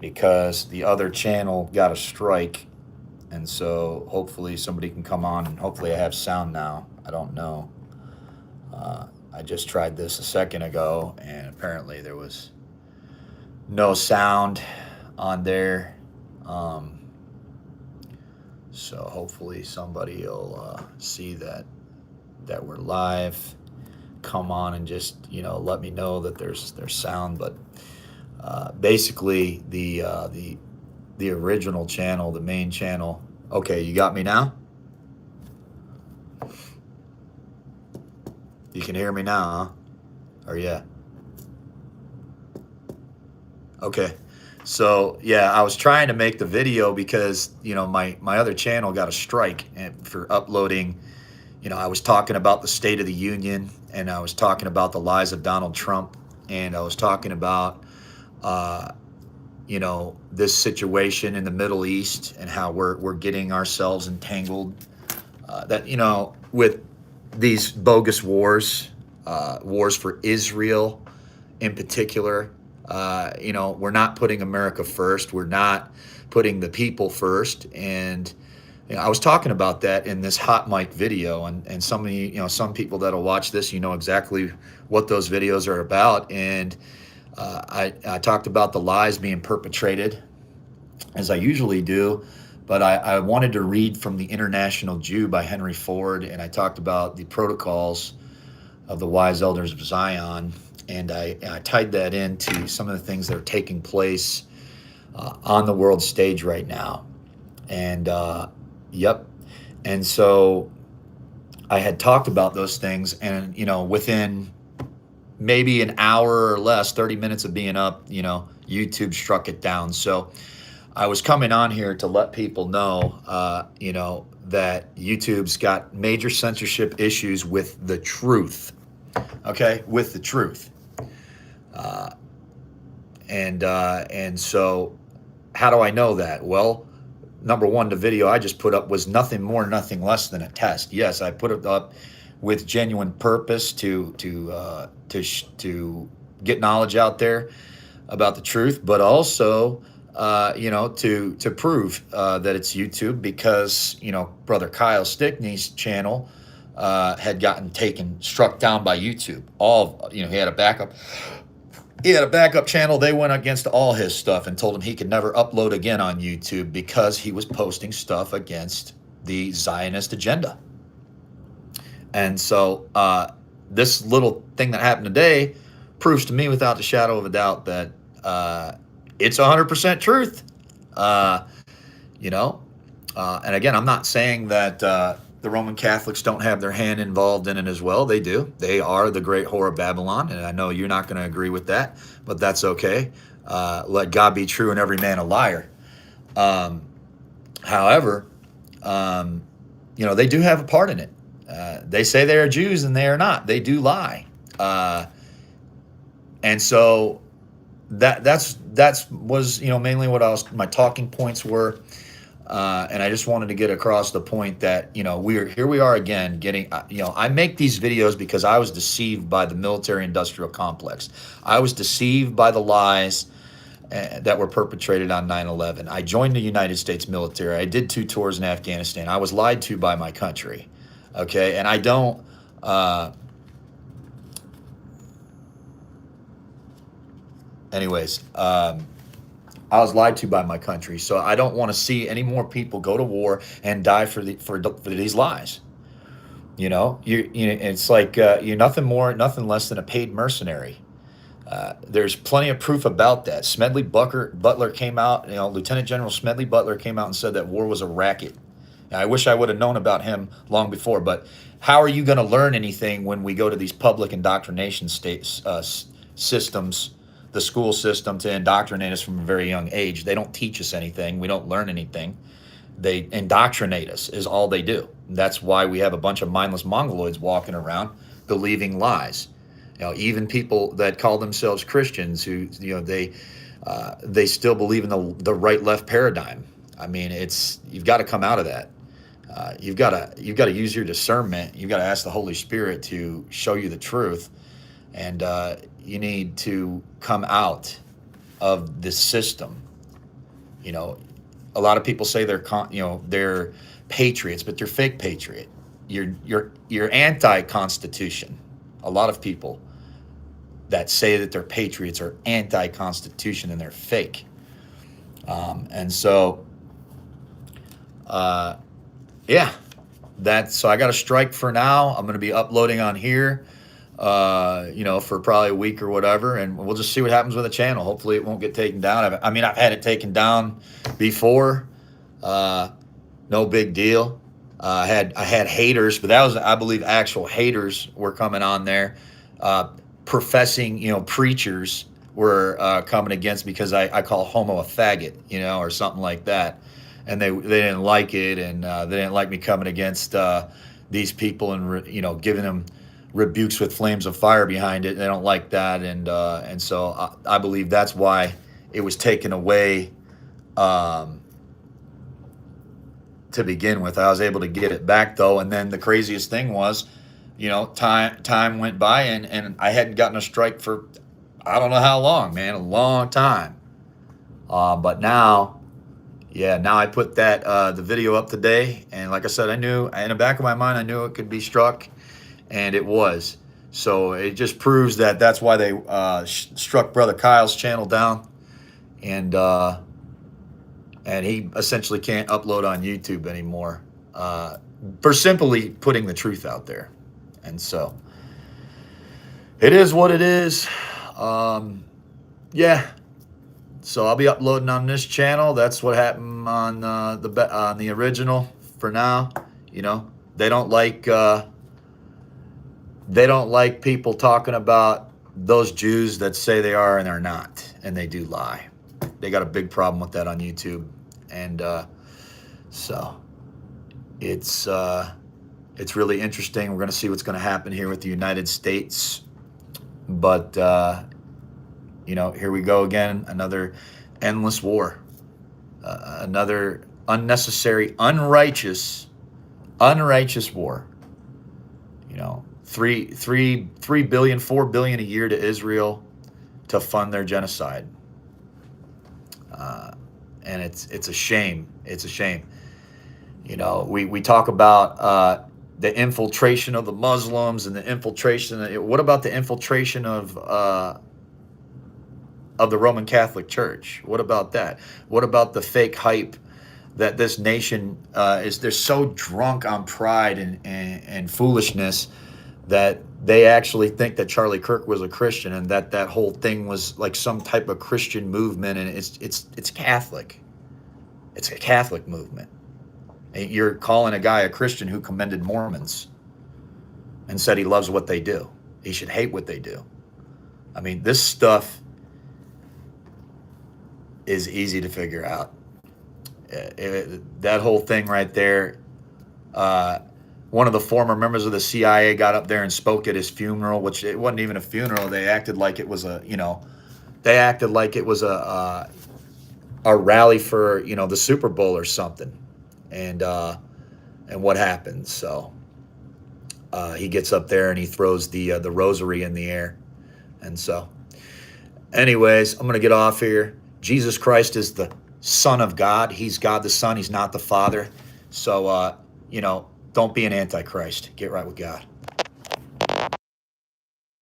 because the other channel got a strike. And so hopefully somebody can come on, and hopefully I have sound now. I don't know. I just tried this a second ago, and apparently there was no sound on there. Um, so hopefully somebody will see that we're live. Come on and just let me know that there's sound. But basically the original channel, the main channel. Okay, you got me now? You can hear me now, huh? Or yeah. Okay. So yeah, I was trying to make the video because my other channel got a strike for uploading. I was talking about the State of the Union, and I was talking about the lies of Donald Trump, and I was talking about this situation in the Middle East and how we're getting ourselves entangled that with these bogus wars, wars for Israel in particular. We're not putting America first. We're not putting the people first. And I was talking about that in this hot mic video, and some of some people that'll watch this, exactly what those videos are about. And I talked about the lies being perpetrated, as I usually do, but I wanted to read from The International Jew by Henry Ford, and I talked about the protocols of the wise elders of Zion, and I tied that into some of the things that are taking place on the world stage right now. And yep. And so I had talked about those things, and within maybe an hour or less, 30 minutes of being up, YouTube struck it down. So I was coming on here to let people know, that YouTube's got major censorship issues with the truth. Okay, with the truth. And so how do I know that? Well, number one, the video I just put up was nothing more, nothing less than a test. Yes, I put it up with genuine purpose to get knowledge out there about the truth, but also to prove that it's YouTube, because Brother Kyle Stickney's channel had gotten struck down by YouTube. He had a backup. He had a backup channel. They went against all his stuff and told him he could never upload again on YouTube because he was posting stuff against the Zionist agenda. And so this little thing that happened today proves to me without the shadow of a doubt that it's 100% truth. And again, I'm not saying that the Roman Catholics don't have their hand involved in it as well. They do. They are the great whore of Babylon, and I know you're not going to agree with that, but that's okay. Let God be true and every man a liar. However, they do have a part in it. They say they are Jews and they are not. They do lie. And so that was mainly what my talking points were. And I just wanted to get across the point that, we are again getting, I make these videos because I was deceived by the military industrial complex. I was deceived by the lies that were perpetrated on 9/11. I joined the United States military. I did 2 tours in Afghanistan. I was lied to by my country. Okay. And I don't, I was lied to by my country, so I don't want to see any more people go to war and die for these lies. It's like you're nothing more, nothing less than a paid mercenary. There's plenty of proof about that. Smedley Butler came out, Lieutenant General Smedley Butler came out and said that war was a racket. Now, I wish I would have known about him long before, but how are you going to learn anything when we go to these public indoctrination systems, the school system, to indoctrinate us from a very young age? They don't teach us anything. We don't learn anything. They indoctrinate us is all they do. That's why we have a bunch of mindless mongoloids walking around believing lies. Even people that call themselves Christians who, they still believe in the right-left paradigm. I mean, you've got to come out of that. You've got to use your discernment. You've got to ask the Holy Spirit to show you the truth. And you need to come out of this system. You know, a lot of people say they're patriots, but they're fake patriot. You're anti-Constitution. A lot of people that say that they're patriots are anti-Constitution, and they're fake. And so, yeah, so I got a strike for now. I'm going to be uploading on here, for probably a week or whatever, and we'll just see what happens with the channel. Hopefully it won't get taken down. I've had it taken down before. No big deal. I had haters, but that was, I believe, actual haters were coming on there, professing, preachers were coming against because I call homo a faggot, or something like that, and they didn't like it, and they didn't like me coming against these people and giving them rebukes with flames of fire behind it. They don't like that, and so I believe that's why it was taken away. To begin with, I was able to get it back though, and then the craziest thing was, time went by, and I hadn't gotten a strike for I don't know how long, man, a long time. But now I put that the video up today, and like I said, I knew in the back of my mind, I knew it could be struck, and it was. So it just proves that that's why they struck Brother Kyle's channel down, and he essentially can't upload on YouTube anymore for simply putting the truth out there. And so it is what it is. Yeah. So I'll be uploading on this channel. That's what happened on the original for now. They don't like people talking about those Jews that say they are and they're not, and they do lie. They got a big problem with that on YouTube, and so it's really interesting. We're going to see what's going to happen here with the United States, but here we go again, another endless war, another unnecessary, unrighteous war. 3 billion, 4 billion a year to Israel to fund their genocide. And it's a shame. It's a shame. We talk about the infiltration of the Muslims and the infiltration. What about the infiltration of the Roman Catholic Church? What about that? What about the fake hype that this nation they're so drunk on pride and foolishness that they actually think that Charlie Kirk was a Christian, and that whole thing was like some type of Christian movement, and it's Catholic. It's a Catholic movement. And you're calling a guy a Christian who commended Mormons and said he loves what they do. He should hate what they do. I mean, this stuff is easy to figure out. That whole thing right there. One of the former members of the CIA got up there and spoke at his funeral, which it wasn't even a funeral. They acted like it was a rally for, the Super Bowl or something. And what happened? So he gets up there and he throws the rosary in the air. And so anyways, I'm going to get off here. Jesus Christ is the Son of God. He's God the Son. He's not the Father. So, don't be an antichrist. Get right with God.